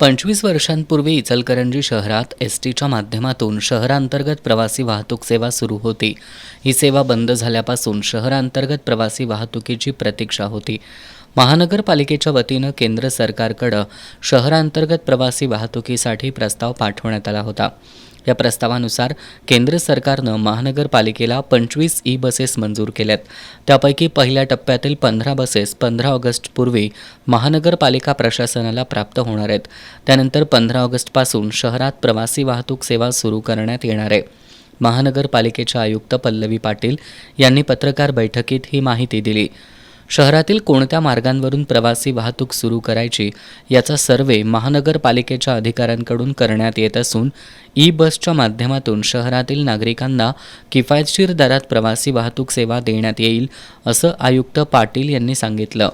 25 वर्षांपूर्वी इचलकरंजी शहरात एसटीच्या माध्यमातून शहरांतर्गत प्रवासी वाहतूक सेवा सुरू होती. ही सेवा बंद झाल्यापासून शहरांतर्गत प्रवासी वाहतुकीची प्रतीक्षा होती. महानगरपालिकेच्या वतीनं केंद्र सरकारकडे शहरांतर्गत प्रवासी वाहतुकीसाठी प्रस्ताव पाठवण्यात आला होता. या प्रस्तावानुसार केंद्र सरकारनं महानगरपालिकेला 25 बसेस मंजूर केल्यात. त्यापैकी पहिल्या टप्प्यातील 15 बसेस 15 ऑगस्टपूर्वी महानगरपालिका प्रशासनाला प्राप्त होणार आहेत. त्यानंतर 15 ऑगस्टपासून शहरात प्रवासी वाहतूक सेवा सुरू करण्यात येणार आहे. महानगरपालिकेच्या आयुक्त पल्लवी पाटील यांनी पत्रकार बैठकीत ही माहिती दिली. शहरातील कोणत्या मार्गांवरून प्रवासी वाहतूक सुरू करायची याचा सर्व्हे महानगरपालिकेच्या अधिकाऱ्यांकडून करण्यात येत असून बसच्या माध्यमातून शहरातील नागरिकांना किफायतशीर दरात प्रवासी वाहतूक सेवा देण्यात येईल असं आयुक्त पाटील यांनी सांगितलं.